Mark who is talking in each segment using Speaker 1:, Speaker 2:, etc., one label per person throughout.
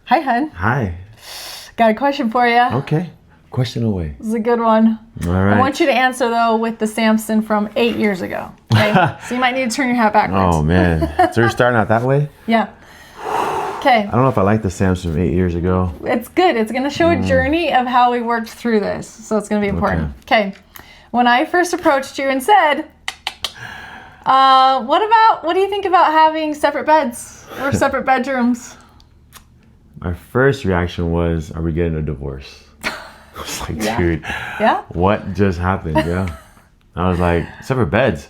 Speaker 1: Hi, hun.
Speaker 2: Hi.
Speaker 1: Got a question for you.
Speaker 2: Okay. Question away.
Speaker 1: This is a good one.
Speaker 2: All right.
Speaker 1: I want you to answer, though, with the Samson from 8 years ago. Okay? So you might need to turn your hat backwards.
Speaker 2: Oh, man. So you're starting out that way?
Speaker 1: Yeah. Okay.
Speaker 2: I don't know if I like the Samson from 8 years ago.
Speaker 1: It's good. It's going to show a journey of how we worked through this. So it's going to be important. Okay. When I first approached you and said, what do you think about having separate beds or separate bedrooms?
Speaker 2: My first reaction was, are we getting a divorce? I was like, dude,
Speaker 1: Yeah?
Speaker 2: what just happened? Yeah. I was like, separate beds.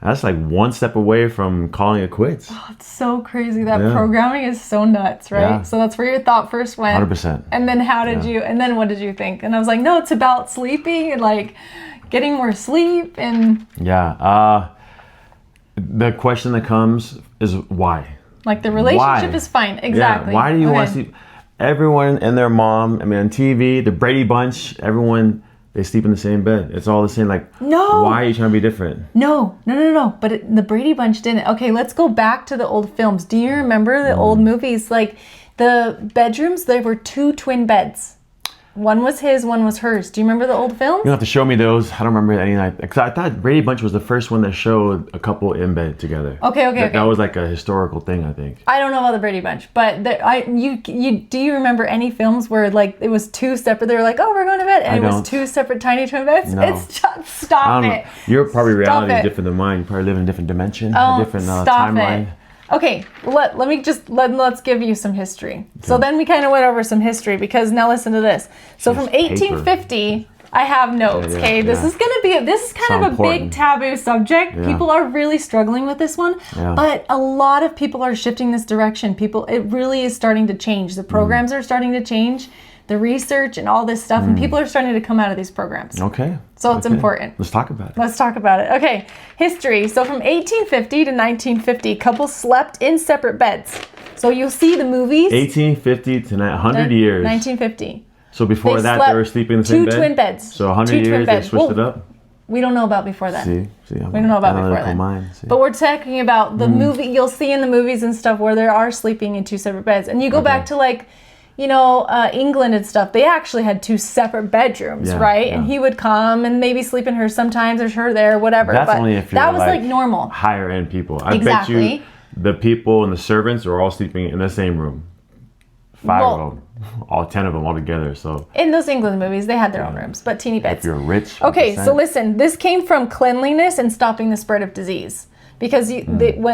Speaker 2: That's like one step away from calling it quits.
Speaker 1: Oh, it's so crazy. That programming is so nuts, right?
Speaker 2: Yeah.
Speaker 1: So that's where your thought first went.
Speaker 2: 100%.
Speaker 1: And then what did you think? And I was like, no, it's about sleeping and like getting more sleep and...
Speaker 2: Yeah. The question that comes is why?
Speaker 1: Like the relationship is fine. Exactly.
Speaker 2: Yeah. Why do you want to sleep? Everyone and their mom, I mean, on TV, the Brady Bunch, everyone, they sleep in the same bed. It's all the same. Like,
Speaker 1: no.
Speaker 2: Why are you trying to be different?
Speaker 1: No. But the Brady Bunch didn't. Okay, let's go back to the old films. Do you remember the old movies? Like the bedrooms, there were 2 twin beds. One was his, one was hers. Do you remember the old films?
Speaker 2: You'll have to show me those. I don't remember any. Because I thought Brady Bunch was the first one that showed a couple in bed together.
Speaker 1: Okay.
Speaker 2: That was like a historical thing, I think.
Speaker 1: I don't know about the Brady Bunch, but do you remember any films where like it was 2 separate? They were like, oh, we're going to bed, and it was 2 separate tiny twin beds.
Speaker 2: No.
Speaker 1: It's just stop it.
Speaker 2: Your probably reality is different than mine. You probably live in a different dimension, a different timeline.
Speaker 1: It. Okay, let's give you some history. Okay. So then we kind of went over some history because now listen to this. So from 1850, I have notes. Okay, this is kind of a big taboo subject. Yeah. People are really struggling with this one, but a lot of people are shifting this direction. It really is starting to change. The programs are starting to change. The research and all this stuff, and people are starting to come out of these programs.
Speaker 2: Okay.
Speaker 1: So it's important.
Speaker 2: Let's talk about it.
Speaker 1: Okay. History. So from 1850 to 1950, couples slept in separate beds. So you'll see the movies.
Speaker 2: 1850 to 100 years.
Speaker 1: 1950.
Speaker 2: So before they were sleeping in the same bed?
Speaker 1: 2 twin beds.
Speaker 2: So 100 years, they switched it up?
Speaker 1: We don't know about before that.
Speaker 2: We
Speaker 1: don't know about before that. But we're talking about the movie. You'll see in the movies and stuff where they are sleeping in 2 separate beds. And you go back to like... England and stuff, they actually had 2 separate bedrooms, right? Yeah. And he would come and maybe sleep in hers sometimes, there's her there, whatever.
Speaker 2: That's only if you're
Speaker 1: that was like normal.
Speaker 2: Higher end people. I bet you the people and the servants are all sleeping in the same room. 5 of them. All 10 of them all together. So in
Speaker 1: those England movies, they had their own rooms, but teeny beds.
Speaker 2: If you're rich.
Speaker 1: Okay, so listen, this came from cleanliness and stopping the spread of disease. Because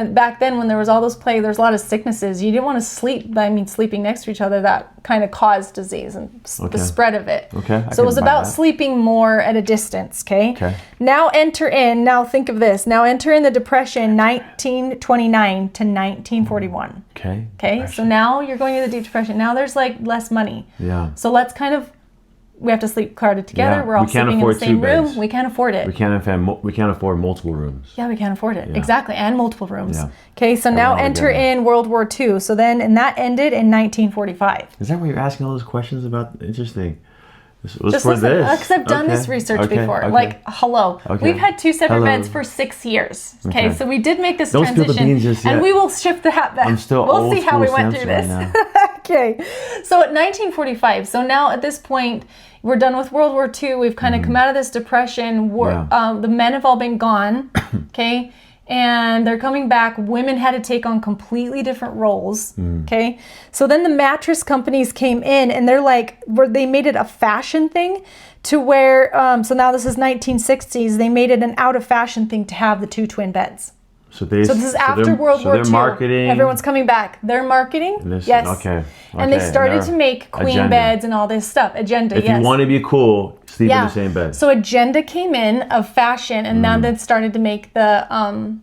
Speaker 1: back then, when there was all those plague, there's a lot of sicknesses. You didn't want to sleep. I mean, sleeping next to each other, that kind of caused disease and the spread of it.
Speaker 2: Okay.
Speaker 1: So it was about sleeping more at a distance. Okay. Now think of this. Now enter in the Depression, 1929 to 1941. Okay. Okay. So now you're going to the Deep Depression. Now there's like less money.
Speaker 2: Yeah.
Speaker 1: So let's we have to sleep crowded together. We're all sleeping in the same room. We can't afford it.
Speaker 2: We can't afford multiple rooms.
Speaker 1: Yeah, we can't afford it. Yeah. Exactly, and multiple rooms. Yeah. Okay, so now enter in World War II. So then, and that ended in 1945.
Speaker 2: Is that why you're asking all those questions about? Interesting.
Speaker 1: Just listen, because I've done this research before. Okay. Like, hello. Okay. We've had 2 separate beds for 6 years. Okay, so we did make this transition, and we will shift the hat back.
Speaker 2: I'm still
Speaker 1: We'll see how we went through this. Okay, so at 1945, so now at this point, we're done with World War II. We've kind of come out of this depression. The men have all been gone, okay? And they're coming back. Women had to take on completely different roles, okay? So then the mattress companies came in, and they made it a fashion thing to where, so now this is 1960s, they made it an out-of-fashion thing to have the 2 twin beds. So this is after World War II.
Speaker 2: Marketing.
Speaker 1: Everyone's coming back. They're marketing. Yes.
Speaker 2: Okay.
Speaker 1: And they started to make queen beds and all this stuff. Agenda.
Speaker 2: If you want to be cool, sleep in the same bed.
Speaker 1: So agenda came in of fashion, and now they started to make the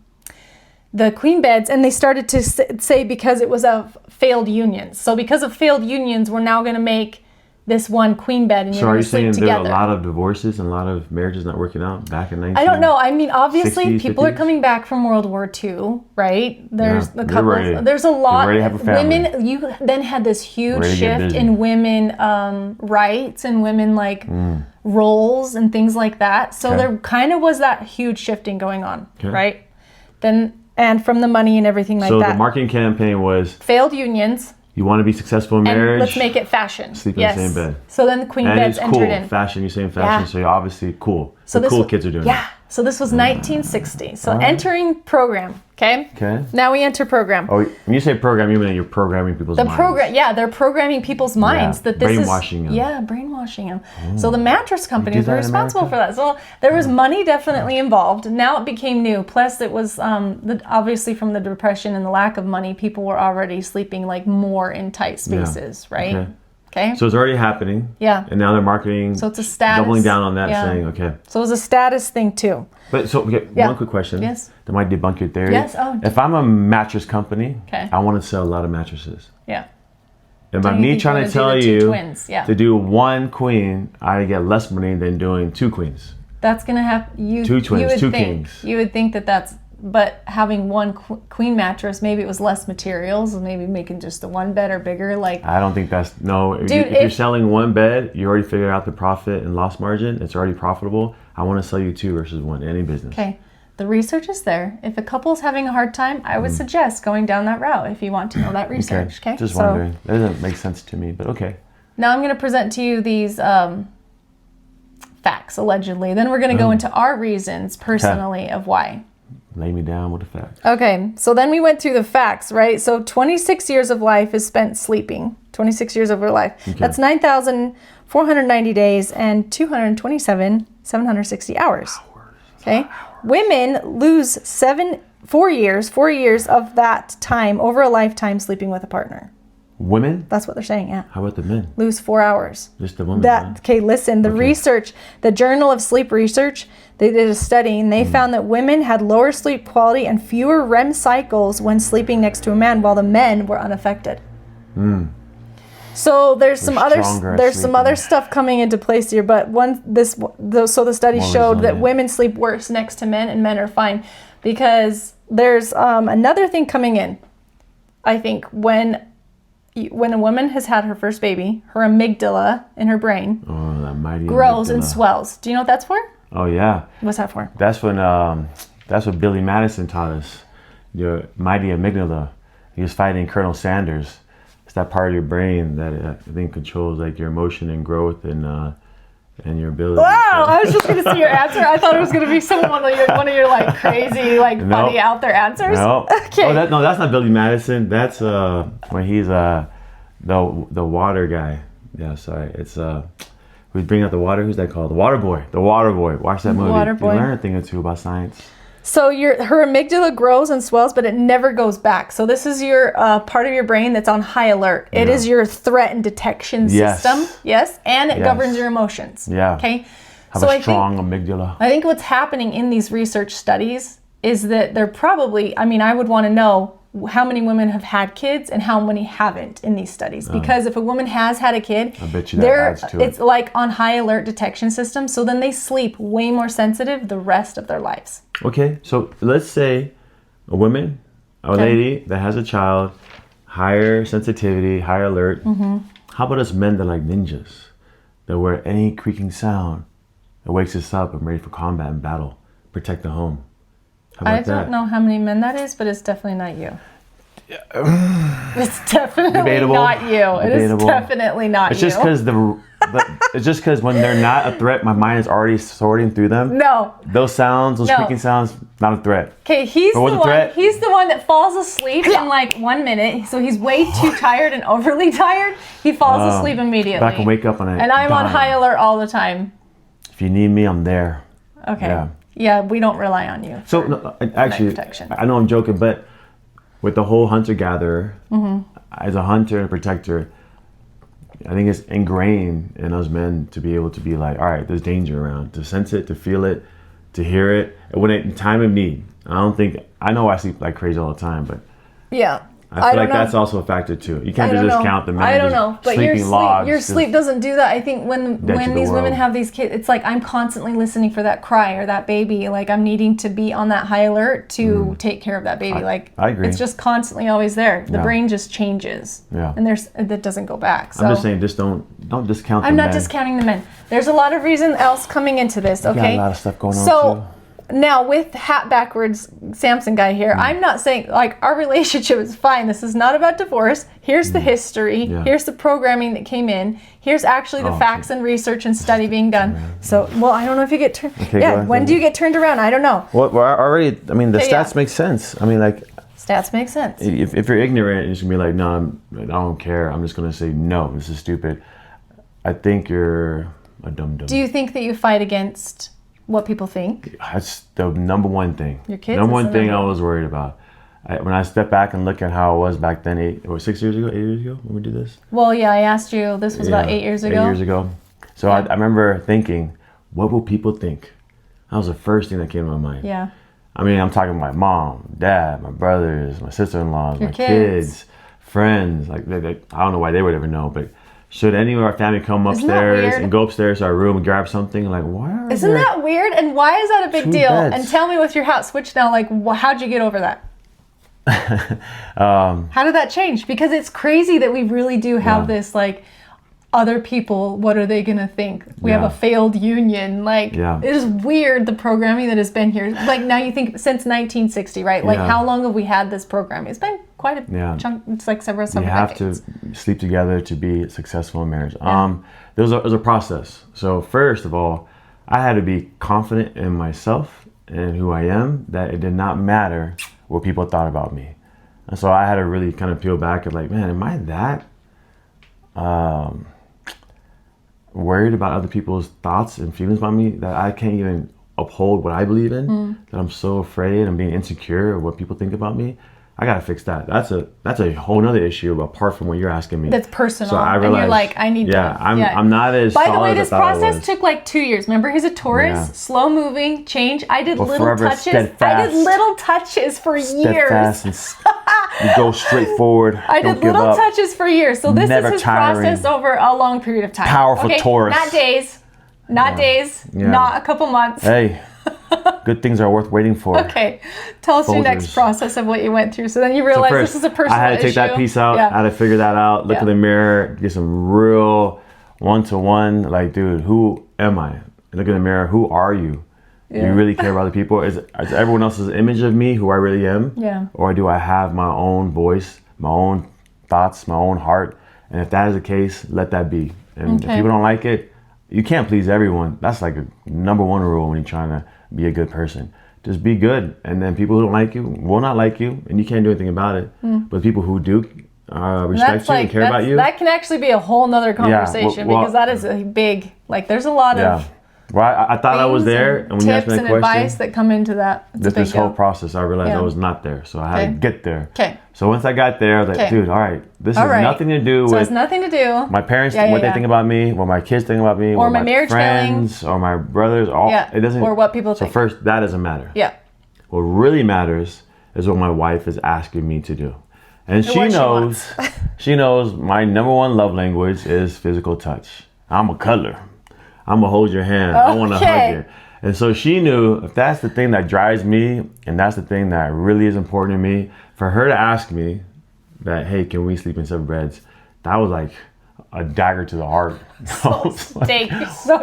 Speaker 1: queen beds, and they started to say because it was of failed unions. So because of failed unions, we're now going to make this one queen bed, and you're going to sleep together. So are you saying there are a lot
Speaker 2: of divorces and a lot of marriages not working out back in 1960s?
Speaker 1: I don't know. I mean, obviously, people are coming back from World War II, right? There's the couples. There's a lot. Women. You then had this huge shift in women rights and women roles and things like that. So there kind of was that huge shifting going on, right? And from the money and everything like that.
Speaker 2: So the marketing campaign was
Speaker 1: failed unions.
Speaker 2: You want to be successful in marriage?
Speaker 1: And let's make it fashion.
Speaker 2: Sleep in the same bed.
Speaker 1: So then the queen beds entered in.
Speaker 2: Fashion, you're saying fashion, so you're obviously cool. So the cool kids are doing it.
Speaker 1: Yeah. So this was 1960. So entering program, okay?
Speaker 2: Okay.
Speaker 1: Now we enter program.
Speaker 2: Oh, when you say program, you mean you're programming people's minds.
Speaker 1: They're programming people's minds that this
Speaker 2: brainwashing them.
Speaker 1: Yeah, brainwashing them. So the mattress companies were responsible for that. So there was money definitely involved. Now it became new. Plus it was obviously from the Depression and the lack of money, people were already sleeping like more in tight spaces, right? Okay.
Speaker 2: So it's already happening.
Speaker 1: Yeah.
Speaker 2: And now they're marketing.
Speaker 1: So it's a status.
Speaker 2: Doubling down on that, saying, okay.
Speaker 1: So it was a status thing too.
Speaker 2: But so, one quick question.
Speaker 1: Yes.
Speaker 2: That might debunk your theory.
Speaker 1: Yes. Oh.
Speaker 2: If I'm a mattress company, I want to sell a lot of mattresses.
Speaker 1: Yeah.
Speaker 2: And by me trying to tell you to do one queen, I get less money than doing two queens.
Speaker 1: That's going to have you.
Speaker 2: Two twins, two kings.
Speaker 1: You would think that's. But having one queen mattress, maybe it was less materials, maybe making just the one bed or bigger. Like
Speaker 2: I don't think that's Dude, if you're selling one bed, you already figured out the profit and loss margin. It's already profitable. I want to sell you two versus one. Any business.
Speaker 1: Okay, the research is there. If a couple's having a hard time, I would suggest going down that route if you want to know that research. Okay.
Speaker 2: Just wondering. That doesn't make sense to me, but okay.
Speaker 1: Now I'm going to present to you these facts allegedly. Then we're going to go into our reasons personally of why.
Speaker 2: Lay me down with the facts.
Speaker 1: Okay, so then we went through the facts, right? So 26 years of life is spent sleeping. 26 years of your life. Okay. That's 9,490 days and 760 hours. Okay? Women lose 4 years of that time over a lifetime sleeping with a partner.
Speaker 2: Women?
Speaker 1: That's what they're saying, yeah.
Speaker 2: How about the men?
Speaker 1: Lose 4 hours.
Speaker 2: Just the women.
Speaker 1: Okay, listen, the research, the Journal of Sleep Research, they did a study and they found that women had lower sleep quality and fewer REM cycles when sleeping next to a man while the men were unaffected. So there's some other stuff coming into place here, but the study showed that women sleep worse next to men and men are fine because there's another thing coming in. I think when a woman has had her first baby, her amygdala in her brain grows and swells. Do you know what that's for?
Speaker 2: Oh yeah.
Speaker 1: What's that for?
Speaker 2: That's what Billy Madison taught us. Your mighty amygdala. He was fighting Colonel Sanders. It's that part of your brain that I think controls like your emotion and growth and your ability.
Speaker 1: Wow, I was just going to see your answer. I thought it was going to be one of your like crazy, like funny out there answers.
Speaker 2: No.
Speaker 1: Okay.
Speaker 2: That's not Billy Madison. That's when he's the water guy. Yeah, sorry. It's who's bringing out the water. Who's that called? The Water Boy. The Water Boy. Watch that movie.
Speaker 1: Water Boy.
Speaker 2: You learn a thing or two about science.
Speaker 1: So her amygdala grows and swells, but it never goes back. So this is your part of your brain that's on high alert. It is your threat and detection system. Yes, and it governs your emotions.
Speaker 2: Yeah.
Speaker 1: Okay.
Speaker 2: Have a strong amygdala.
Speaker 1: I think what's happening in these research studies is that they're probably. I mean, I would want to know how many women have had kids and how many haven't in these studies. Because if a woman has had a kid,
Speaker 2: I bet you that adds to
Speaker 1: it's like on high alert detection system. So then they sleep way more sensitive the rest of their lives.
Speaker 2: Okay, so let's say a woman, lady that has a child, higher sensitivity, higher alert. How about us men that like ninjas, that where any creaking sound that wakes us up and ready for combat and battle, protect the home?
Speaker 1: I don't know how many men that is, but it's definitely not you. It's definitely not you. It is definitely not
Speaker 2: you. It's just because when they're not a threat, my mind is already sorting through them.
Speaker 1: No.
Speaker 2: Those creaking sounds, not a threat.
Speaker 1: Okay, he's the one that falls asleep in like 1 minute. So he's way too tired and overly tired. He falls asleep immediately.
Speaker 2: But I can wake up on it.
Speaker 1: And I'm on high alert all the time.
Speaker 2: If you need me, I'm there.
Speaker 1: Okay. Yeah, we don't rely on you.
Speaker 2: So actually, I know I'm joking, but with the whole hunter-gatherer, as a hunter and a protector, I think it's ingrained in us men to be able to be like, all right, there's danger around, to sense it, to feel it, to hear it. When in time of need, I know I sleep like crazy all the time, but
Speaker 1: yeah.
Speaker 2: I feel like that's also a factor too. You can't just discount the men.
Speaker 1: I don't know, but your sleep doesn't do that. I think when these women have these kids, it's like I'm constantly listening for that cry or that baby. Like I'm needing to be on that high alert to take care of that baby. I agree. It's just constantly always there. The brain just changes. Yeah. And that doesn't go back. So
Speaker 2: I'm just saying, just don't discount.
Speaker 1: I'm not discounting the men. There's a lot of reason else coming into this. Okay.
Speaker 2: Got a lot of stuff going on too.
Speaker 1: Now, with hat backwards Samson guy here, I'm not saying, like, our relationship is fine. This is not about divorce. Here's the history. Yeah. Here's the programming that came in. Here's actually the facts and research and study being done. So, well, I don't know if you get turned... Okay, when do you get turned around? I don't know.
Speaker 2: Well, already, I mean, the stats make sense. I mean, like...
Speaker 1: Stats make sense.
Speaker 2: If you're ignorant, you're just going to be like, no, I don't care. I'm just going to say, no, this is stupid. I think you're a dum-dum.
Speaker 1: Do you think that you fight against... what people think?
Speaker 2: That's the number one thing.
Speaker 1: Your kids.
Speaker 2: Number one thing I was worried about. When I step back and look at how I was back then, 8 years ago when we did this.
Speaker 1: Well, yeah, I asked you. This was about 8 years ago.
Speaker 2: 8 years ago. So I remember thinking, what will people think? That was the first thing that came to my mind.
Speaker 1: Yeah.
Speaker 2: I mean, I'm talking my mom, dad, my brothers, my sister-in-laws, my kids, friends. Like I don't know why they would ever know, but. Should any of our family come upstairs and go upstairs to our room and grab something? Like, why?
Speaker 1: Isn't that weird? And why is that a big deal? Beds? And tell me with your hat switch now, like, how'd you get over that? How did that change? Because it's crazy that we really do have this, like, other people, what are they going to think? We have a failed union. Like, it is weird, the programming that has been here. Like, now you think since 1960, right? Like, how long have we had this program? It's been quite a chunk. It's like several decades.
Speaker 2: You have to sleep together to be successful in marriage. There was a process. So first of all, I had to be confident in myself and who I am, that it did not matter what people thought about me. And so I had to really kind of peel back and like, man, am I that worried about other people's thoughts and feelings about me that I can't even uphold what I believe in, that I'm so afraid I'm being insecure of what people think about me? I gotta fix that. That's a whole nother issue apart from what you're asking me.
Speaker 1: That's personal.
Speaker 2: So I realized,
Speaker 1: and you're like, I need to.
Speaker 2: I'm not as solid.
Speaker 1: By the way, this process took like 2 years. Remember, he's a Taurus, slow moving, change. I did little touches.
Speaker 2: Steadfast.
Speaker 1: I did little touches for years.
Speaker 2: You go straight forward.
Speaker 1: I did little touches for years. So this is his
Speaker 2: tiring.
Speaker 1: process over a long period of time.
Speaker 2: Powerful Taurus.
Speaker 1: Not days. Not days. Not a couple months.
Speaker 2: Hey. Good things are worth waiting for.
Speaker 1: Okay. Tell us your next process of what you went through. So then you realize this is a personal issue.
Speaker 2: I had to take that piece out. I had to figure that out. Look in the mirror. Get some real one-to-one. Like, dude, who am I? Look in the mirror. Who are you? Do you really care about other people? Is everyone else's image of me who I really am? Yeah. Or do I have my own voice, my own thoughts, my own heart? And if that is the case, let that be. And if people don't like it, you can't please everyone. That's like a number one rule when you're trying to be a good person. Just be good, and then people who don't like you will not like you, and you can't do anything about it. But people who do respect you and care about you,
Speaker 1: that can actually be a whole nother conversation, because that is a big, like, there's a lot of
Speaker 2: well, I thought I was there, and when you asked me that question,
Speaker 1: advice that come into that.
Speaker 2: This whole process, I realized I was not there, so I had to get there. Okay. So once I got there, I was like, dude, all right, this has nothing to do with.
Speaker 1: So it's nothing to do.
Speaker 2: My parents, what they think about me, what my kids think about me,
Speaker 1: or
Speaker 2: what
Speaker 1: my marriage
Speaker 2: friends, or my brothers, it doesn't.
Speaker 1: Or what people think.
Speaker 2: So first, that doesn't matter.
Speaker 1: Yeah.
Speaker 2: What really matters is what my wife is asking me to do, and she knows. She knows my number one love language is physical touch. I'm a cuddler. I'm gonna hold your hand. I want to hug you. And so she knew if that's the thing that drives me, and that's the thing that really is important to me, for her to ask me that, hey, can we sleep in separate beds? That was like a dagger to the heart.
Speaker 1: So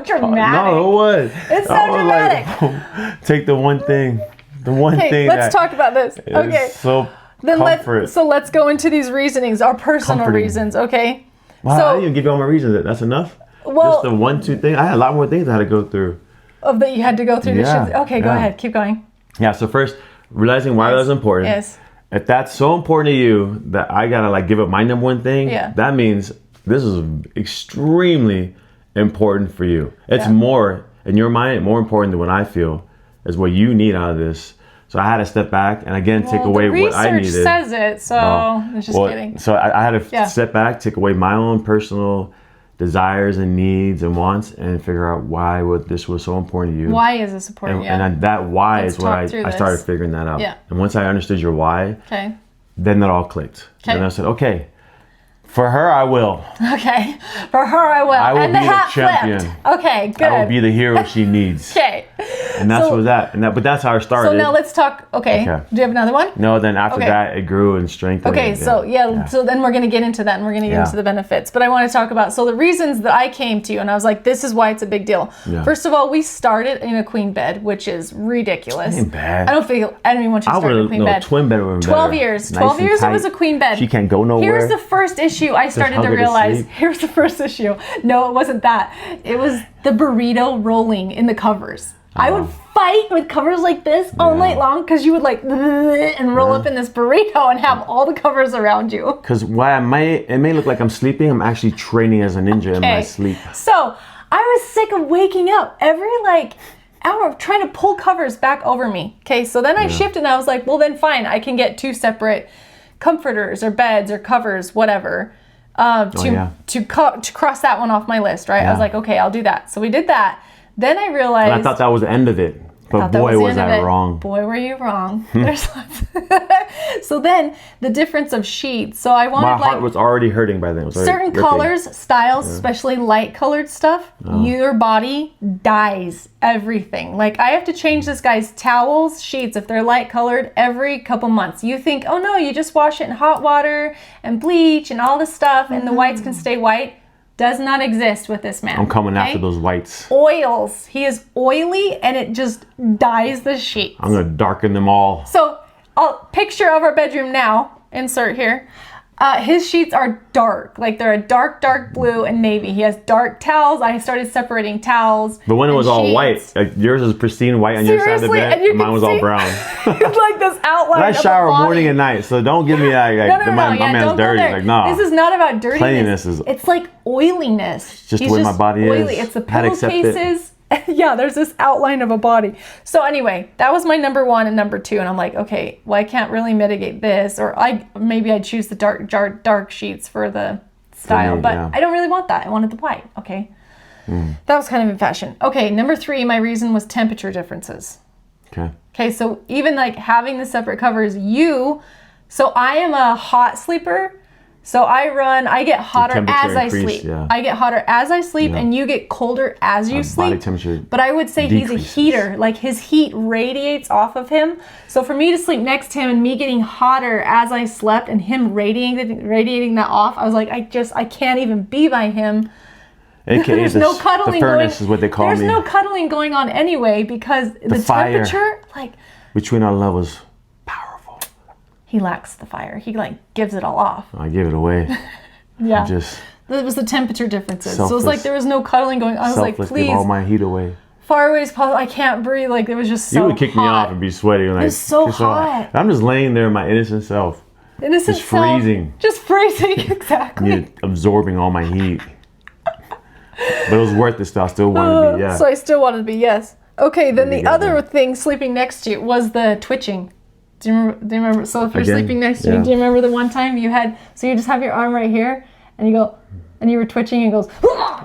Speaker 1: dramatic.
Speaker 2: No, it was.
Speaker 1: It's so dramatic.
Speaker 2: Like, take the one thing. The one thing.
Speaker 1: Let's talk about this. Okay.
Speaker 2: So
Speaker 1: then let's go into these reasonings, our personal reasons. Okay.
Speaker 2: Wow, I didn't even give you all my reasons. That's enough. Well, just the 1-2 thing. I had a lot more things I had to go through.
Speaker 1: That you had to go through. Okay, go ahead. Keep going.
Speaker 2: Yeah. So first, realizing why that was important. Yes. If that's so important to you that I gotta like give up my number one thing, that means this is extremely important for you. It's more in your mind, more important than what I feel is what you need out of this. So I had to step back and again take away what I needed.
Speaker 1: Research says it, so I was just kidding.
Speaker 2: So I had to step back, take away my own personal desires and needs and wants, and figure out why this was so important to you.
Speaker 1: Why is this important?
Speaker 2: And that why is what I started figuring that out. Yeah. And once I understood your why, then that all clicked. And I said, okay, for her I will.
Speaker 1: Okay, for her I will.
Speaker 2: I will be the champion.
Speaker 1: Flipped. Okay, good.
Speaker 2: I will be the hero she needs.
Speaker 1: Okay.
Speaker 2: And that's what that. But that's how it started.
Speaker 1: So now let's talk. Okay. Do you have another one?
Speaker 2: No. Then after that, it grew and strengthened.
Speaker 1: Okay. So So then we're gonna get into that, and we're gonna get into the benefits. But I want to talk about the reasons that I came to you, and I was like, this is why it's a big deal. Yeah. First of all, we started in a queen bed, which is ridiculous.
Speaker 2: Queen bed.
Speaker 1: I don't even want you to start in a queen bed.
Speaker 2: Twin bed would be
Speaker 1: 12 years. 12 years it was a queen bed.
Speaker 2: She can't go nowhere.
Speaker 1: Here's the first issue I started to realize. Here's the first issue. No, it wasn't that. It was the burrito rolling in the covers. I would fight with covers like this all night long because you would like and roll up in this burrito and have all the covers around you.
Speaker 2: Because it may look like I'm sleeping, I'm actually training as a ninja in my sleep.
Speaker 1: So I was sick of waking up every hour of trying to pull covers back over me. Okay, so then I shifted and I was like, well then fine, I can get 2 separate comforters or beds or covers, whatever, to cross that one off my list, right? I was like, okay, I'll do that. So we did that. Then I realized...
Speaker 2: And I thought that was the end of it. But boy, was I wrong.
Speaker 1: Boy, were you wrong. There's lots. So then, the difference of sheets. So I wanted
Speaker 2: my heart was already hurting by then. It was
Speaker 1: certain colors, styles, especially light colored stuff, your body dies everything. Like, I have to change this guy's towels, sheets, if they're light colored, every couple months. You think, oh no, you just wash it in hot water and bleach and all this stuff, and the whites can stay white. Does not exist with this man.
Speaker 2: I'm coming after those whites.
Speaker 1: Oils. He is oily and it just dyes the sheets.
Speaker 2: I'm going to darken them all.
Speaker 1: So, picture of our bedroom now. Insert here. His sheets are dark. Like they're a dark blue and navy. He has dark towels. I started separating towels.
Speaker 2: But when it was all white, like yours was pristine white on your side of the bed, and mine was all brown.
Speaker 1: It's like this outline.
Speaker 2: And I shower morning and night, so don't give me that. Like, my man's dirty. Like, no.
Speaker 1: This is not about dirtiness.
Speaker 2: Cleanliness
Speaker 1: it's like oiliness.
Speaker 2: It's just the way my body
Speaker 1: oily.
Speaker 2: is.
Speaker 1: It's the pillowcases. Yeah, there's this outline of a body. So anyway, that was my number 1 and number 2. And I'm like, okay, well, I can't really mitigate this. Or maybe I'd choose the dark sheets for the style. But I don't really want that. I wanted the white. Okay. That was kind of in fashion. Okay, number 3, my reason was temperature differences. Okay, so even like having the separate covers, so I am a hot sleeper. So I get hotter as I sleep. Yeah. I get hotter as I sleep, and you get colder as you sleep. Body temperature. But I would say decreases. He's a heater. Like his heat radiates off of him. So for me to sleep next to him and me getting hotter as I slept and him radiating that off, I was like, I can't even be by him. There's no cuddling
Speaker 2: the furnace is what they call
Speaker 1: There's no cuddling going on anyway because the temperature, like
Speaker 2: between our levels.
Speaker 1: He lacks the fire. He gives it all off.
Speaker 2: I give it away.
Speaker 1: Yeah. That was the temperature differences. So it was like there was no cuddling going on. I was like, please.
Speaker 2: Give all my heat away.
Speaker 1: Far away as possible. I can't breathe. Like it was just so hot.
Speaker 2: You would kick me off and be sweaty. Like,
Speaker 1: it was so hot.
Speaker 2: I'm just laying there in my innocent self. Just freezing.
Speaker 1: Just freezing, exactly.
Speaker 2: Absorbing all my heat. But it was worth it still. I still wanted to be, yeah.
Speaker 1: So I still wanted to be, yes. Okay, then the other thing sleeping next to you was the twitching. Do you remember? So if you're sleeping next to me, do you remember the one time you just have your arm right here and you go, and you were twitching and goes,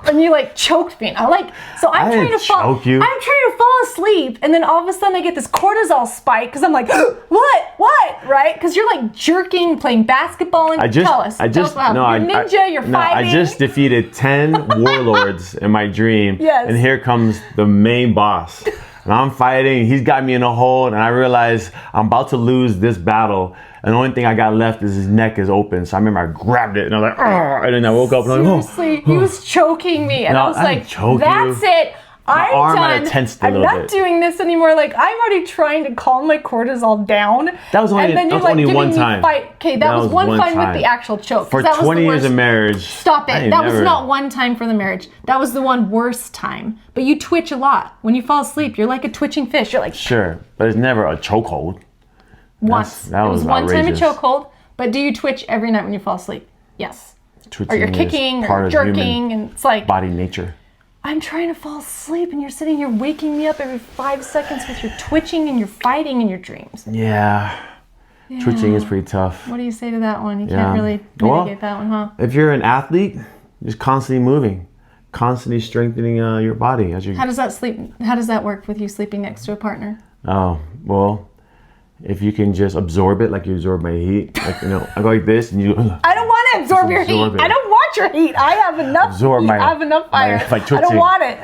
Speaker 1: and you like choked me. I'm trying to fall asleep, and then all of a sudden I get this cortisol spike because I'm like, what, right? Because you're like jerking, playing basketball, and tell us what happened. You're ninja, you're fighting.
Speaker 2: I just defeated 10 warlords in my dream,
Speaker 1: yes.
Speaker 2: And here comes the main boss. And I'm fighting, he's got me in a hold, and I realize I'm about to lose this battle. And the only thing I got left is his neck is open. So I remember I grabbed it, and I was like, oh, and then I woke up and I was like,
Speaker 1: seriously, he was choking me. And I was like, that's it. I'm done. I'm not doing this anymore. Like, I'm already trying to calm my cortisol down.
Speaker 2: That was only one time.
Speaker 1: Okay, that was one time with the actual choke.
Speaker 2: For 20 years of marriage.
Speaker 1: Stop it. That was not one time for the marriage. That was the one worst time. But you twitch a lot. When you fall asleep, you're like a twitching fish. You're like...
Speaker 2: Sure, but it's never a chokehold.
Speaker 1: Once. It was one time a chokehold. But do you twitch every night when you fall asleep? Yes.
Speaker 2: Twitching
Speaker 1: or you're kicking or jerking, and it's like...
Speaker 2: body nature.
Speaker 1: I'm trying to fall asleep and you're sitting here waking me up every 5 seconds with your twitching and your fighting in your dreams.
Speaker 2: Yeah. Twitching is pretty tough.
Speaker 1: What do you say to that one? You can't really mitigate that one, huh?
Speaker 2: If you're an athlete, just constantly moving, constantly strengthening your body.
Speaker 1: How does that work with you sleeping next to a partner?
Speaker 2: Oh, well, if you can just absorb it like you absorb my heat. Like, I go like this and you...
Speaker 1: I don't want to absorb your heat. I don't want your heat. I have enough heat. I have enough fire. I don't want it.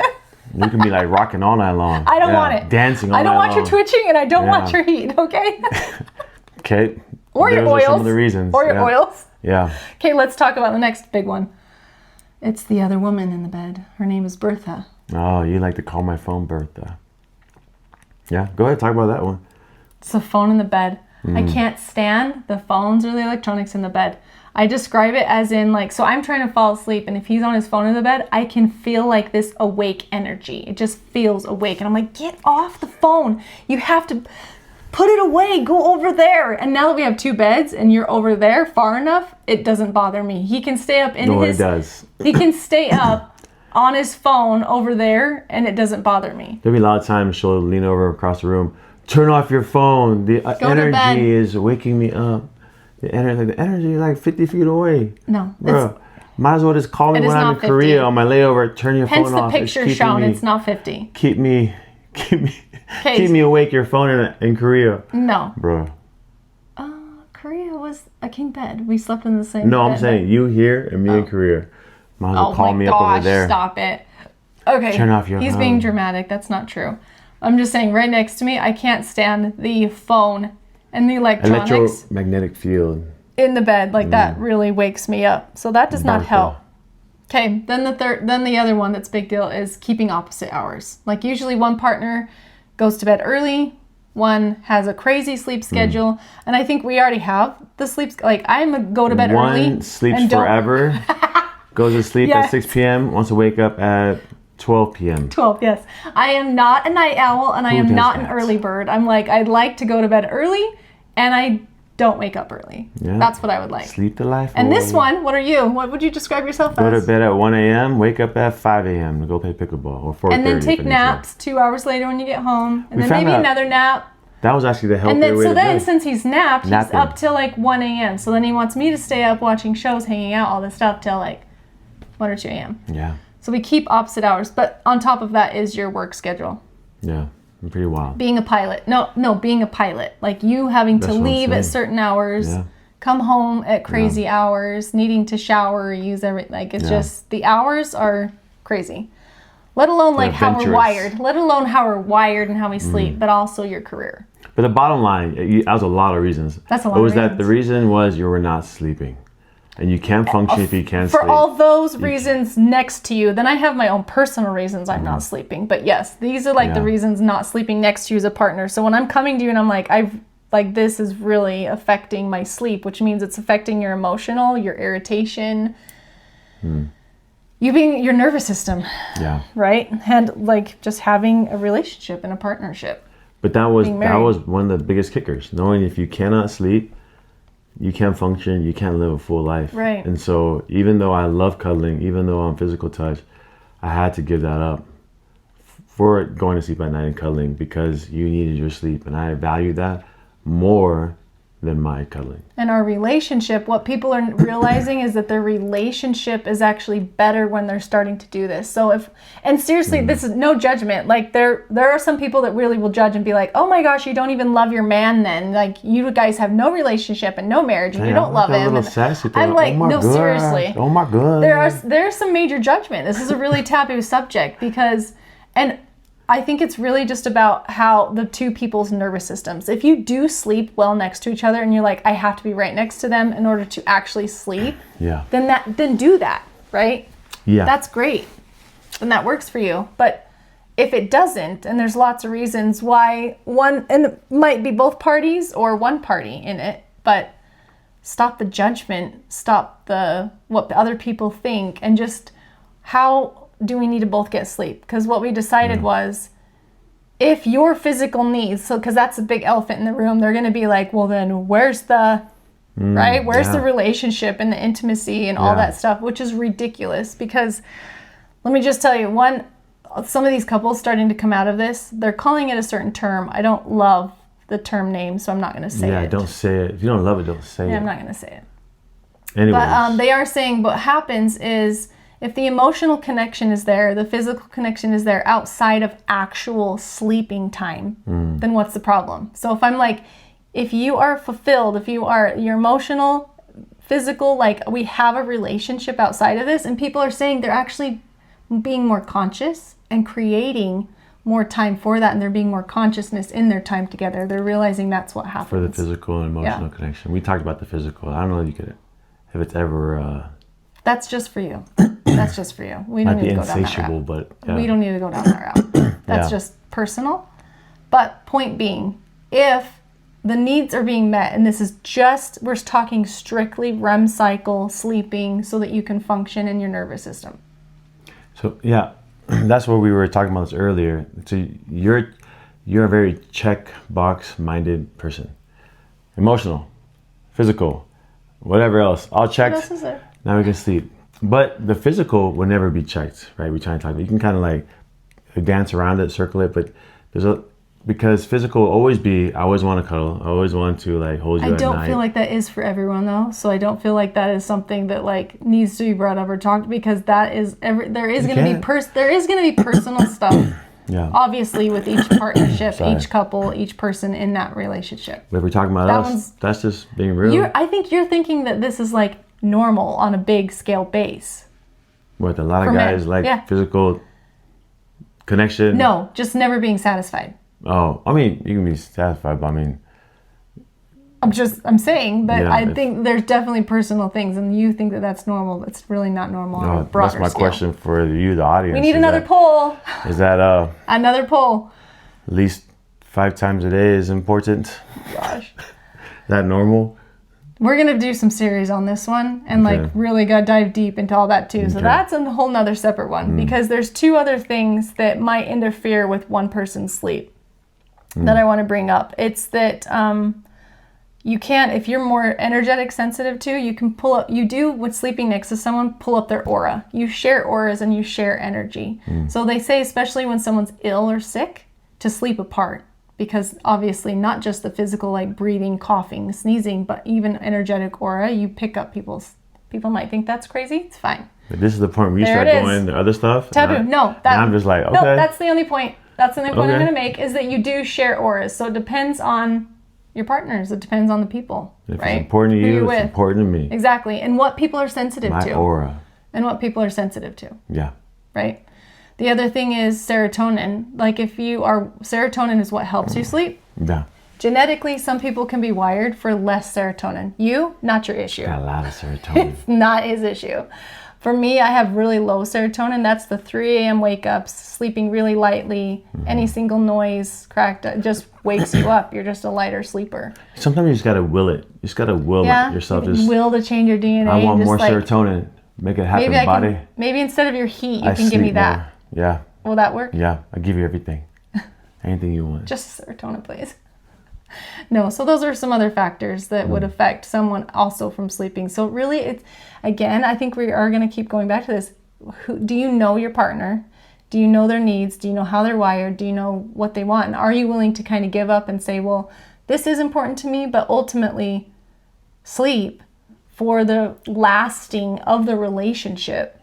Speaker 2: You can be like rocking all night long.
Speaker 1: I don't want it.
Speaker 2: Dancing all night long.
Speaker 1: I don't want your twitching, and I don't want your heat, okay?
Speaker 2: Okay.
Speaker 1: Or your oils.
Speaker 2: Some of the reasons.
Speaker 1: Or your oils.
Speaker 2: Yeah.
Speaker 1: Okay, let's talk about the next big one. It's the other woman in the bed. Her name is Bertha.
Speaker 2: Oh, you like to call my phone Bertha. Yeah, go ahead, talk about that one.
Speaker 1: It's the phone in the bed. I can't stand the phones or the electronics in the bed. I describe it as in like, so I'm trying to fall asleep, and if he's on his phone in the bed, I can feel like this awake energy. It just feels awake. And I'm like, get off the phone. You have to put it away. Go over there. And now that we have 2 beds and you're over there far enough, it doesn't bother me. He can stay up in his...
Speaker 2: No, it does.
Speaker 1: He can stay up on his phone over there, and it doesn't bother me.
Speaker 2: There'll be a lot of times she'll lean over across the room. Turn off your phone. The energy is waking me up. The energy is like 50 feet away.
Speaker 1: No.
Speaker 2: Bro, might as well just call me when I'm in 50. Korea on my layover. Turn your phone off.
Speaker 1: Hence the picture shown. It's not 50.
Speaker 2: Keep me awake. Your phone in Korea.
Speaker 1: No.
Speaker 2: Bro.
Speaker 1: Korea was a king bed. We slept in the same bed.
Speaker 2: No, I'm saying you here and me in Korea. Might as well call me up over there.
Speaker 1: Stop it. Okay.
Speaker 2: Turn off your phone.
Speaker 1: He's being dramatic. That's not true. I'm just saying, right next to me, I can't stand the phone and the electronics.
Speaker 2: Electromagnetic field.
Speaker 1: In the bed. Like, that really wakes me up. So that does not help. Okay, then the other one that's big deal is keeping opposite hours. Like, usually one partner goes to bed early, one has a crazy sleep schedule, and I think we already have the sleep. Like, I'm a go to bed early.
Speaker 2: One sleeps forever, goes to sleep at 6 p.m., wants to wake up at 12 p.m.
Speaker 1: 12, yes. I am not a night owl, and I am not an early bird. I'm like, I'd like to go to bed early, and I don't wake up early. Yeah. That's what I would like.
Speaker 2: Sleep the life
Speaker 1: And
Speaker 2: away.
Speaker 1: This one, what are you? What would you describe yourself
Speaker 2: as? Go
Speaker 1: to
Speaker 2: bed at 1 a.m., wake up at 5 a.m. to go play pickleball, or 4:30.
Speaker 1: And then take naps 2 hours later when you get home, and then maybe another nap.
Speaker 2: That was actually the healthier way to do it.
Speaker 1: And then, since he's napped, he's up till like 1 a.m. So then he wants me to stay up watching shows, hanging out, all this stuff till like 1 or 2 a.m.
Speaker 2: Yeah.
Speaker 1: So we keep opposite hours, but on top of that is your work schedule.
Speaker 2: Yeah, pretty wild.
Speaker 1: Being a pilot. No, being a pilot. Like you having to leave at certain hours, come home at crazy hours, needing to shower, use like it's just, the hours are crazy. Let alone like how we're wired. Let alone how we're wired and how we sleep, but also your career.
Speaker 2: But the bottom line, that was a lot of reasons.
Speaker 1: That's a lot of reasons.
Speaker 2: That the reason was you were not sleeping. And you can't function if you can't sleep.
Speaker 1: For all those reasons next to you, then I have my own personal reasons I'm not sleeping. But yes, these are like the reasons not sleeping next to you as a partner. So when I'm coming to you and I'm like, this is really affecting my sleep, which means it's affecting your emotional, your irritation, you being your nervous system. Yeah. Right? And like just having a relationship and a partnership.
Speaker 2: But that was one of the biggest kickers. Knowing if you cannot sleep, you can't function, you can't live a full life.
Speaker 1: Right.
Speaker 2: And so even though I love cuddling, even though I'm physical touch, I had to give that up for going to sleep at night and cuddling because you needed your sleep. And I value that more than my cuddling.
Speaker 1: And our relationship, what people are realizing is that their relationship is actually better when they're starting to do this. So and seriously, this is no judgment. Like there are some people that really will judge and be like, oh my gosh, you don't even love your man then. Like you guys have no relationship and no marriage and you don't love him. I'm like, no, seriously.
Speaker 2: Oh my God.
Speaker 1: There's some major judgment. This is a really taboo subject because, and I think it's really just about how the two people's nervous systems. If you do sleep well next to each other and you're like, I have to be right next to them in order to actually sleep, then do that, right? Yeah. That's great. Then that works for you. But if it doesn't, and there's lots of reasons why and it might be both parties or one party in it, but stop the judgment, stop what other people think, and just how do we need to both get sleep? Because what we decided was if your physical needs, because that's a big elephant in the room, they're going to be like, well then where's the the relationship and the intimacy and all that stuff, which is ridiculous. Because let me just tell you, some of these couples starting to come out of this, they're calling it a certain term. I don't love the term name, so I'm not going to say it.
Speaker 2: Yeah, don't say it. If you don't love it, don't say it.
Speaker 1: I'm not going to say it.
Speaker 2: Anyways.
Speaker 1: But they are saying what happens is if the emotional connection is there, the physical connection is there outside of actual sleeping time, then what's the problem? So if you are fulfilled, if you're emotional, physical, like we have a relationship outside of this, and people are saying they're actually being more conscious and creating more time for that, and there being more consciousness in their time together. They're realizing that's what happens.
Speaker 2: For the physical and emotional connection. We talked about the physical. I don't know if it's ever...
Speaker 1: That's just for you. That's just for you. We don't need to go down that route.
Speaker 2: But
Speaker 1: we don't need to go down that route. That's just personal. But point being, if the needs are being met, and this is just, we're talking strictly REM cycle, sleeping, so that you can function in your nervous system.
Speaker 2: So, yeah, that's what we were talking about this earlier. So you're a very check-box-minded person. Emotional, physical, whatever else. All checked.
Speaker 1: What else is there?
Speaker 2: Now we can sleep. But the physical will never be checked, right? We try to talk about. You can kind of like dance around it, circle it, but because physical will always be, I always want to cuddle. I always want to like hold you at night.
Speaker 1: I don't feel like that is for everyone though. So I don't feel like that is something that like needs to be brought up or talked, because that is there is going to be personal stuff.
Speaker 2: Yeah.
Speaker 1: Obviously, with each partnership, each couple, each person in that relationship.
Speaker 2: But if we're talking about us, that's just being real.
Speaker 1: I think you're thinking that this is like normal on a big scale base.
Speaker 2: What, a lot of guys like physical connection?
Speaker 1: No, just never being satisfied.
Speaker 2: Oh, I mean, you can be satisfied, but I mean...
Speaker 1: I'm saying that I think there's definitely personal things, and you think that that's normal. That's really not normal on a broader
Speaker 2: That's my
Speaker 1: scale.
Speaker 2: Question for you, the audience.
Speaker 1: We need another poll.
Speaker 2: Is that...
Speaker 1: Another poll.
Speaker 2: At least 5 times a day is important?
Speaker 1: Gosh.
Speaker 2: Is that normal?
Speaker 1: We're going to do some series on this one and like really go dive deep into all that too. So that's a whole nother separate one because there's 2 other things that might interfere with one person's sleep that I want to bring up. It's that you can't, if you're more energetic sensitive too, you can pull up, you do with sleeping next to someone, pull up their aura. You share auras and you share energy. So they say, especially when someone's ill or sick, to sleep apart. Because obviously not just the physical like breathing, coughing, sneezing, but even energetic aura, you pick up people might think that's crazy. It's fine.
Speaker 2: But this is the point where you start going into other stuff?
Speaker 1: Taboo.
Speaker 2: I'm just like, okay.
Speaker 1: No, that's the only point. That's the only point I'm going to make, is that you do share auras. So it depends on your partners. It depends on the people.
Speaker 2: If it's important to you, it's important to me.
Speaker 1: Exactly. And what people are sensitive to.
Speaker 2: My aura.
Speaker 1: And what people are sensitive to.
Speaker 2: Yeah.
Speaker 1: Right? The other thing is serotonin. Like serotonin is what helps you sleep.
Speaker 2: Yeah.
Speaker 1: Genetically, some people can be wired for less serotonin. You, not your issue.
Speaker 2: Got a lot of serotonin.
Speaker 1: It's not his issue. For me, I have really low serotonin. That's the 3 a.m. wake-ups, sleeping really lightly. Any single noise, cracked, just wakes you up. You're just a lighter sleeper.
Speaker 2: Sometimes you just got to will it. You just got to will yourself.
Speaker 1: Just will to change your DNA.
Speaker 2: I want more serotonin. Make it happen, body.
Speaker 1: Maybe instead of your heat, you can give me that.
Speaker 2: More. Yeah.
Speaker 1: Will that work?
Speaker 2: Yeah. I'll give you everything. Anything you want.
Speaker 1: Just serotonin, please. No, so those are some other factors that would affect someone also from sleeping. So really, it's, again, I think we are going to keep going back to this. Do you know your partner? Do you know their needs? Do you know how they're wired? Do you know what they want? And are you willing to kind of give up and say, well, this is important to me, but ultimately sleep for the lasting of the relationship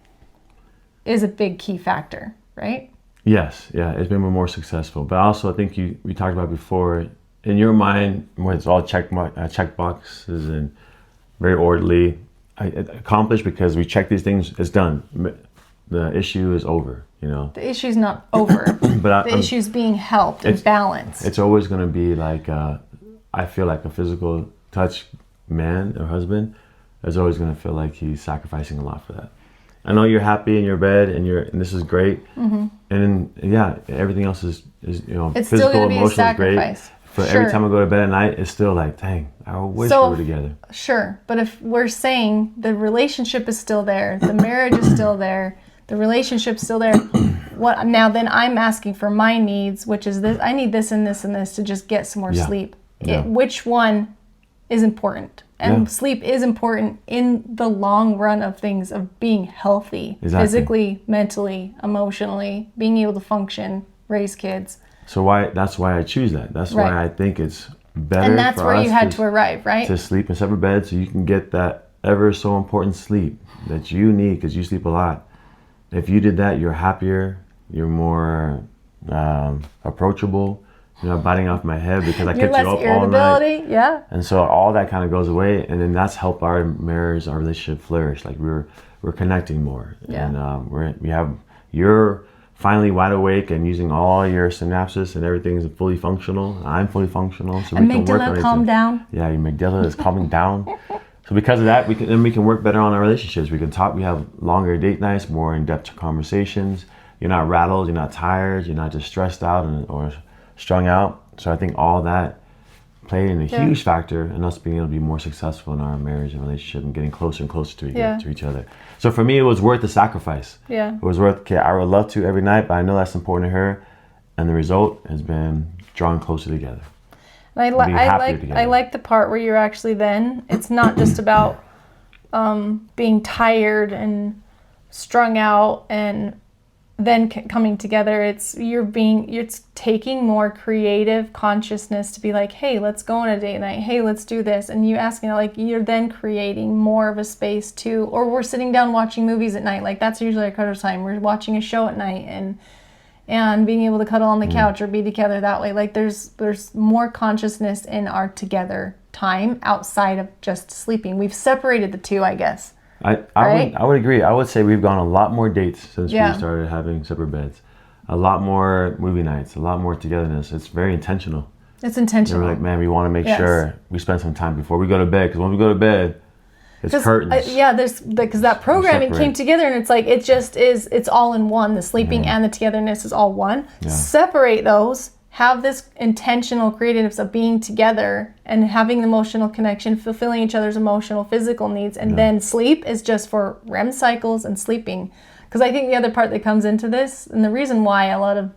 Speaker 1: is a big key factor, right?
Speaker 2: Yes, yeah, it's been more successful. But also, I think we talked about before, in your mind, when it's all check boxes and very orderly, accomplished because we check these things, it's done. The issue is over, you know.
Speaker 1: The issue's not over. But the issue's being helped and balanced.
Speaker 2: It's always going to be like, I feel like a physical touch man or husband is always going to feel like he's sacrificing a lot for that. I know you're happy in your bed and this is great. And then, everything else is it's physical, emotional is great. But every time I go to bed at night, it's still like, dang, I wish we were together.
Speaker 1: Sure. But if we're saying the relationship is still there, the marriage is still there, the relationship's still there, then I'm asking for my needs, which is this. I need this and this and this to just get some more sleep. Which one is important? And sleep is important in the long run of things, of being healthy, physically, mentally, emotionally, being able to function, raise kids.
Speaker 2: So that's why I choose that. That's why I think it's better.
Speaker 1: And that's where you had to arrive, right?
Speaker 2: To sleep in separate beds so you can get that ever so important sleep that you need, because you sleep a lot. If you did that, you're happier, you're more approachable. You're not biting off my head because I kept you up all night.
Speaker 1: Yeah.
Speaker 2: And so all that kind of goes away, and then that's helped our marriage, our relationship flourish. Like we're connecting more, and you're finally wide awake and using all your synapses and everything is fully functional. I'm fully functional, so
Speaker 1: and
Speaker 2: we can work on it.
Speaker 1: Calm down.
Speaker 2: Yeah, your amygdala is calming down. So because of that, we can work better on our relationships. We can talk. We have longer date nights, more in-depth conversations. You're not rattled. You're not tired. You're not just stressed out or strung out. So I think all that played in a huge factor in us being able to be more successful in our marriage and relationship and getting closer and closer to each other. So for me, it was worth the sacrifice.
Speaker 1: Yeah. It
Speaker 2: was worth, okay, I would love to every night, but I know that's important to her. And the result has been drawing closer together.
Speaker 1: And I like the part where you're actually then, it's not just about being tired and strung out and then coming together. It's taking more creative consciousness to be like, hey, let's go on a date night. Hey, let's do this. And you asking, like, you're then creating more of a space too. Or we're sitting down watching movies at night. Like, that's usually our cuddle time. We're watching a show at night and being able to cuddle on the couch or be together that way. Like, there's more consciousness in our together time outside of just sleeping. We've separated the two, I guess.
Speaker 2: I would agree. I would say we've gone a lot more dates since we started having separate beds. A lot more movie nights, a lot more togetherness. It's very intentional.
Speaker 1: It's intentional.
Speaker 2: We're like, man, we want to make sure we spend some time before we go to bed. Because when we go to bed, it's curtains.
Speaker 1: Because that programming came together and it's like, it's all in one. The sleeping and the togetherness is all one. Yeah. Separate those. Have this intentional creativeness of being together and having the emotional connection, fulfilling each other's emotional, physical needs, and then sleep is just for REM cycles and sleeping. Because I think the other part that comes into this, and the reason why a lot of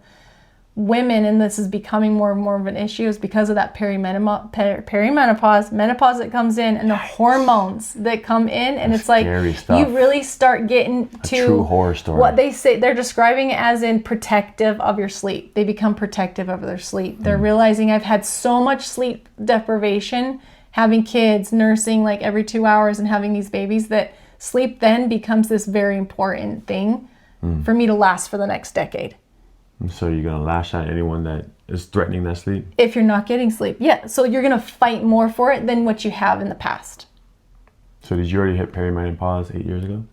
Speaker 1: women, and this is becoming more and more of an issue, is because of that perimenopause, menopause that comes in, and the hormones that come in, and it's like you really start getting to
Speaker 2: a true horror story.
Speaker 1: What they say, they're describing it as in protective of your sleep. They become protective of their sleep. They're realizing, I've had so much sleep deprivation, having kids, nursing like every 2 hours and having these babies, that sleep then becomes this very important thing for me to last for the next decade.
Speaker 2: So you're going to lash out at anyone that is threatening that sleep?
Speaker 1: If you're not getting sleep, yeah. So you're going to fight more for it than what you have in the past.
Speaker 2: So did you already hit perimenopause 8 years ago?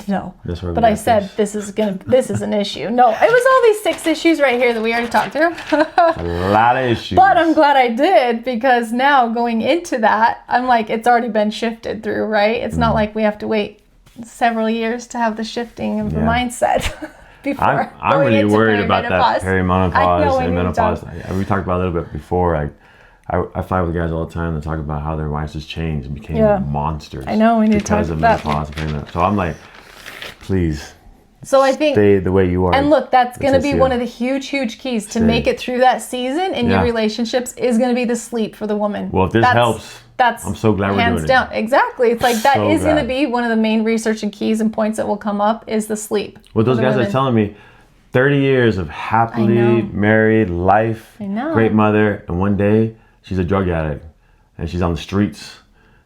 Speaker 1: No. But I said this is an issue. No, it was all these 6 issues right here that we already talked through.
Speaker 2: A lot of issues.
Speaker 1: But I'm glad I did, because now going into that, I'm like, it's already been shifted through, right? It's not like we have to wait several years to have the shifting of the mindset.
Speaker 2: I'm really worried about that perimenopause and menopause. We talked about it a little bit before. I fight with guys all the time that talk about how their wives just changed and became monsters.
Speaker 1: I know, we need to talk
Speaker 2: because of menopause and perimenopause. So I'm like, please.
Speaker 1: So I think
Speaker 2: stay the way you are.
Speaker 1: And look, that's going to be one of the huge keys to make it through that season in your relationships, is going to be the sleep for the woman.
Speaker 2: Well, if this helps, I'm so glad we're doing it.
Speaker 1: Hands down. Exactly. It's like that is going to be one of the main research and keys and points that will come up, is the sleep.
Speaker 2: Well, those guys are telling me 30 years of happily married life, great mother, and one day she's a drug addict and she's on the streets,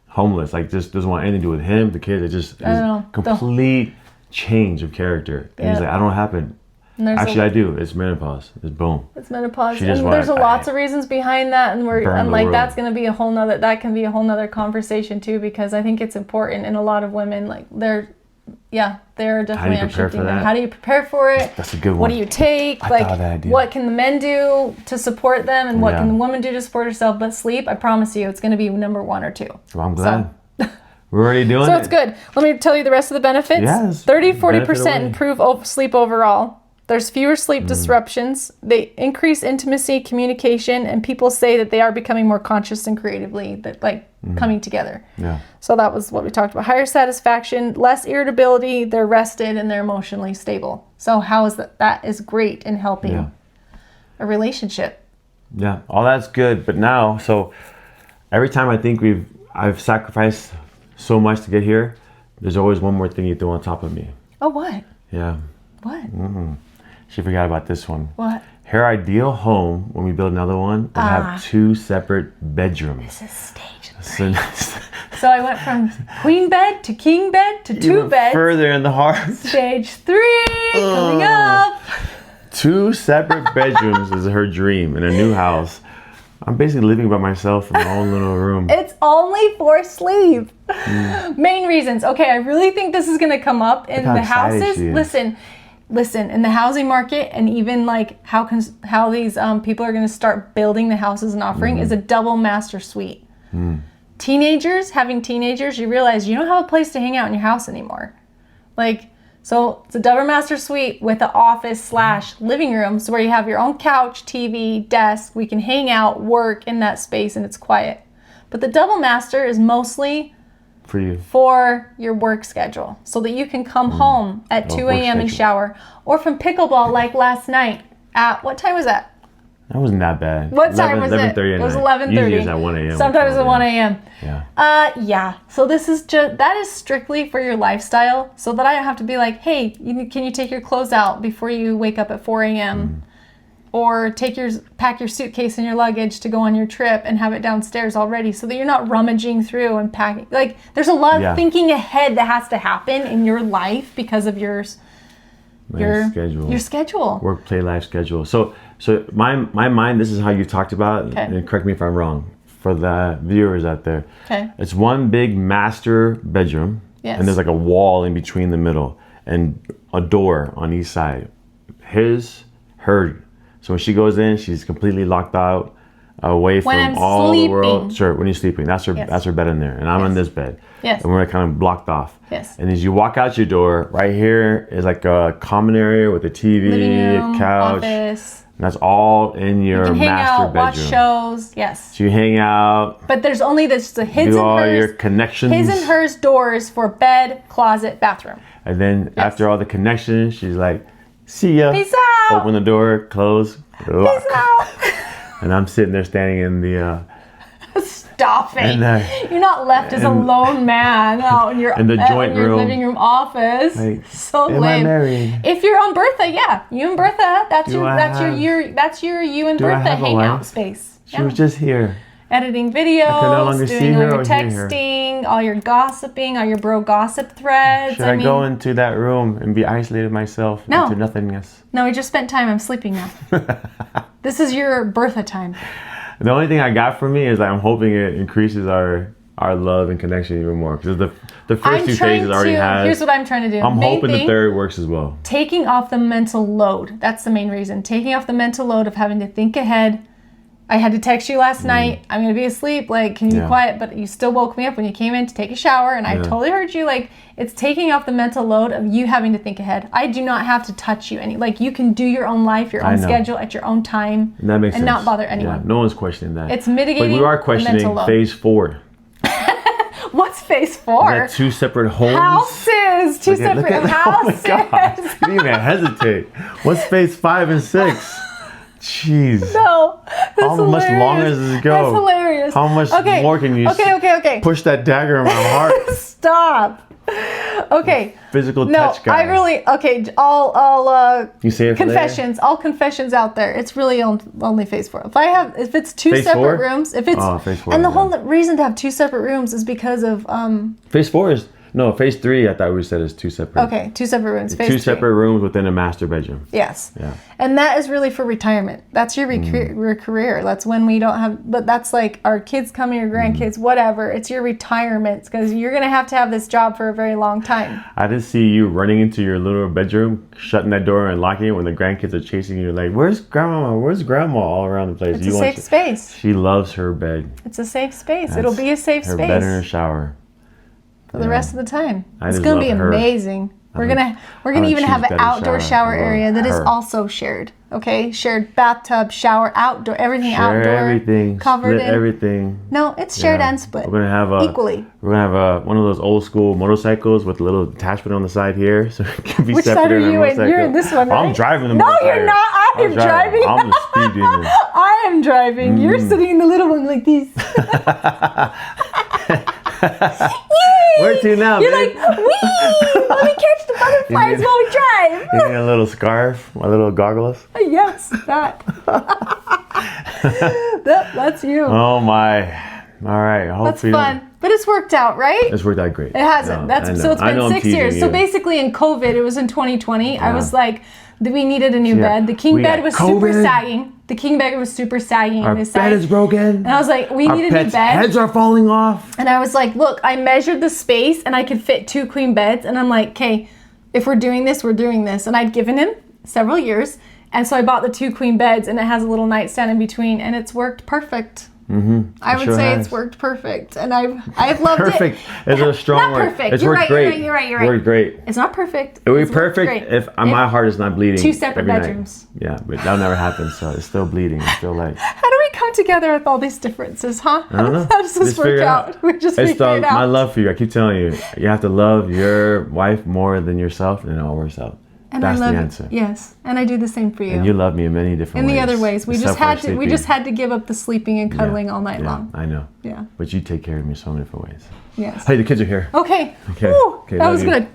Speaker 2: homeless, like just doesn't want anything to do with him, the kids. It just is complete change of character. And he's like, I don't happen. Actually, I do. It's menopause. It's boom.
Speaker 1: It's menopause. And there's lots of reasons behind that. And I'm like, that's going to be that can be a whole nother conversation too, because I think it's important. And a lot of women, like, they're definitely on shifting. How do you prepare for it?
Speaker 2: That's a good one.
Speaker 1: What do you take? What can the men do to support them? And what can the woman do to support herself? But sleep, I promise you, it's going to be number 1 or 2.
Speaker 2: Well, I'm glad. We're already doing it.
Speaker 1: So it's good. Let me tell you the rest of the benefits.
Speaker 2: Yes.
Speaker 1: 30-40% improve sleep overall. There's fewer sleep disruptions. They increase intimacy, communication, and people say that they are becoming more conscious and creatively, coming together. Yeah. So that was what we talked about. Higher satisfaction, less irritability, they're rested, and they're emotionally stable. So how is that? That is great in helping a relationship.
Speaker 2: Yeah, all that's good. But now, so every time I think I've sacrificed so much to get here, there's always one more thing you throw on top of me.
Speaker 1: Oh, what?
Speaker 2: Yeah.
Speaker 1: What?
Speaker 2: She forgot about this one.
Speaker 1: What?
Speaker 2: Her ideal home, when we build another one, would have 2 separate bedrooms.
Speaker 1: This is stage 3. So I went from queen bed to king bed to 2 beds.
Speaker 2: Further in the heart.
Speaker 1: Stage 3 coming up.
Speaker 2: 2 separate bedrooms is her dream in a new house. I'm basically living by myself in my own little room.
Speaker 1: It's only for sleep. Main reasons. Okay, I really think this is going to come up in the houses. Listen, listen, in the housing market, and even like how these people are going to start building the houses and offering is a double master suite. Having teenagers, you realize you don't have a place to hang out in your house anymore. Like, so it's a double master suite with an office / living room, so where you have your own couch, TV, desk. We can hang out, work in that space, and it's quiet. But the double master is mostly for your work schedule, so that you can come home at 2 a.m. and shower, or from pickleball like last night at, what time was that?
Speaker 2: That wasn't that bad.
Speaker 1: What time was it?
Speaker 2: 11:30
Speaker 1: It was 11:30.
Speaker 2: Usually it's at 1 a.m.
Speaker 1: Sometimes at 1 a.m.
Speaker 2: Yeah.
Speaker 1: Yeah. So this is that is strictly for your lifestyle, so that I don't have to be like, hey, can you take your clothes out before you wake up at 4 a.m. Or pack your suitcase and your luggage to go on your trip and have it downstairs already, so that you're not rummaging through and packing. Like, there's a lot of thinking ahead that has to happen in your life because of your schedule.
Speaker 2: Work, play, life schedule. So my mind, this is how you talked about, and correct me if I'm wrong, for the viewers out there.
Speaker 1: Okay.
Speaker 2: It's one big master bedroom, and there's like a wall in between the middle, and a door on each side. Her. So when she goes in, she's completely locked out, away from all the world. Sure, when you're sleeping. That's her bed in there. And I'm on this bed.
Speaker 1: Yes.
Speaker 2: And we're kind of blocked off.
Speaker 1: Yes.
Speaker 2: And as you walk out your door, right here is like a common area with a TV,
Speaker 1: living room,
Speaker 2: a couch.
Speaker 1: Office.
Speaker 2: And that's all in your
Speaker 1: you can
Speaker 2: master
Speaker 1: hang out,
Speaker 2: bedroom.
Speaker 1: Watch shows. Yes.
Speaker 2: So you hang out.
Speaker 1: But there's only his
Speaker 2: do
Speaker 1: and hers.
Speaker 2: all your connections.
Speaker 1: His and hers doors for bed, closet, bathroom.
Speaker 2: And then after all the connections, she's like, see ya.
Speaker 1: Peace out.
Speaker 2: Open the door, close, lock.
Speaker 1: Peace out.
Speaker 2: And I'm sitting there standing in the...
Speaker 1: Stop it. You're not left as a lone man out in your
Speaker 2: joint room.
Speaker 1: living room office.
Speaker 2: Like,
Speaker 1: so
Speaker 2: am
Speaker 1: lame.
Speaker 2: I married?
Speaker 1: If you're on Bertha, you and Bertha, that's your you and Bertha hangout space.
Speaker 2: She was just here.
Speaker 1: Editing videos, doing all your texting, all your gossiping, all your bro gossip threads.
Speaker 2: Should I go into that room and be isolated myself into nothingness?
Speaker 1: No, we just spent time. I'm sleeping now. This is your Bertha time.
Speaker 2: The only thing I got from me is I'm hoping it increases our love and connection even more, because the first 2 phases already has.
Speaker 1: Here's what I'm trying to do.
Speaker 2: I'm hoping the third works as well.
Speaker 1: Taking off the mental load. That's the main reason. Taking off the mental load of having to think ahead. I had to text you last night. I'm going to be asleep. Like, can you be quiet? But you still woke me up when you came in to take a shower. And I totally heard you. Like, it's taking off the mental load of you having to think ahead. I do not have to touch you any. Like, you can do your own life, your own schedule at your own time.
Speaker 2: And that makes sense.
Speaker 1: And not bother anyone.
Speaker 2: Yeah, no one's questioning that.
Speaker 1: It's mitigating.
Speaker 2: But we are questioning phase 4.
Speaker 1: What's phase 4?
Speaker 2: 2 separate homes.
Speaker 1: Houses. 2 separate houses.
Speaker 2: Oh my God. You didn't even hesitate. What's phase 5 and 6? Jeez.
Speaker 1: No.
Speaker 2: How much longer does this go?
Speaker 1: That's hilarious.
Speaker 2: How much more can you push that dagger in my heart?
Speaker 1: Stop. Okay.
Speaker 2: Physical touch, guys.
Speaker 1: I really, I'll
Speaker 2: you say it
Speaker 1: confessions. All confessions out there. It's really only phase 4. If it's 2
Speaker 2: phase
Speaker 1: separate
Speaker 2: 4?
Speaker 1: Rooms, if it's
Speaker 2: phase 4,
Speaker 1: and the whole reason to have 2 separate rooms is because of
Speaker 2: phase 4 is phase 3. I thought we said is 2 separate.
Speaker 1: Okay, 2 separate rooms. Phase
Speaker 2: 2
Speaker 1: 3.
Speaker 2: separate rooms within a master bedroom.
Speaker 1: Yes.
Speaker 2: Yeah.
Speaker 1: And that is really for retirement. That's your career. That's when we don't have. But that's like our kids coming, your grandkids, whatever. It's your retirement, because you're gonna have to have this job for a very long time.
Speaker 2: I just see you running into your little bedroom, shutting that door and locking it when the grandkids are chasing you. Like, where's grandma? Where's grandma? All around the place.
Speaker 1: It's a safe space.
Speaker 2: She loves her bed.
Speaker 1: It's a safe space. It'll be a safe space.
Speaker 2: Her bed and her shower.
Speaker 1: For the rest of the time. It's going to be amazing. We're gonna even have an outdoor shower area that is also shared. Okay, shared bathtub, shower, outdoor, everything outdoor.
Speaker 2: Everything,
Speaker 1: covered
Speaker 2: split
Speaker 1: in
Speaker 2: everything.
Speaker 1: No, it's shared and split.
Speaker 2: We're gonna have
Speaker 1: equally.
Speaker 2: We're gonna have one of those old school motorcycles with a little attachment on the side here, so it can be
Speaker 1: Which
Speaker 2: separate.
Speaker 1: Side are you in? You're in this one, right?
Speaker 2: I'm driving the
Speaker 1: motorcycle. No, you're not. I am driving.
Speaker 2: I'm the speed demon.
Speaker 1: I am driving. You're sitting in the little one like this.
Speaker 2: Where to now,
Speaker 1: You're like, wee! Let me catch the butterflies while we drive.
Speaker 2: You need a little scarf, my little goggles.
Speaker 1: Yes, that. That's you.
Speaker 2: Oh my! All right,
Speaker 1: that's fun. But it's worked out, right?
Speaker 2: It's worked out great.
Speaker 1: It hasn't. So it's been 6 years. So basically, in COVID, it was in 2020. I was like, we needed a new bed. The king bed was super sagging. The king bed was super sagging.
Speaker 2: Our bed is broken.
Speaker 1: And I was like, we need a new bed.
Speaker 2: Heads are falling off.
Speaker 1: And I was like, look, I measured the space and I could fit 2 queen beds. And I'm like, okay, if we're doing this, we're doing this. And I'd given him several years. And so I bought the 2 queen beds, and it has a little nightstand in between, and it's worked perfect. I would say it's worked perfect, and I've loved
Speaker 2: perfect.
Speaker 1: it.
Speaker 2: Perfect is a strong word.
Speaker 1: Not perfect.
Speaker 2: It's
Speaker 1: You're
Speaker 2: worked
Speaker 1: right.
Speaker 2: great.
Speaker 1: You're right.
Speaker 2: Worked great.
Speaker 1: It's not perfect.
Speaker 2: It would be perfect if my heart is not bleeding.
Speaker 1: 2 separate
Speaker 2: every
Speaker 1: bedrooms.
Speaker 2: Night. Yeah, but that'll never happen. So it's still bleeding. It's still like.
Speaker 1: How do we come together with all these differences, huh?
Speaker 2: I don't know.
Speaker 1: How does this work out? We just figure it out.
Speaker 2: My love for you. I keep telling you, you have to love your wife more than yourself, and it all works out.
Speaker 1: And
Speaker 2: that's
Speaker 1: I love
Speaker 2: the answer.
Speaker 1: Yes, and I do the same for you.
Speaker 2: And you love me in many different ways.
Speaker 1: In the other ways, we just had to give up the sleeping and cuddling all night long.
Speaker 2: I know.
Speaker 1: Yeah.
Speaker 2: But you take care of me so many different ways.
Speaker 1: Yes.
Speaker 2: Hey, the kids are here.
Speaker 1: Okay.
Speaker 2: Okay.
Speaker 1: Woo, that was good.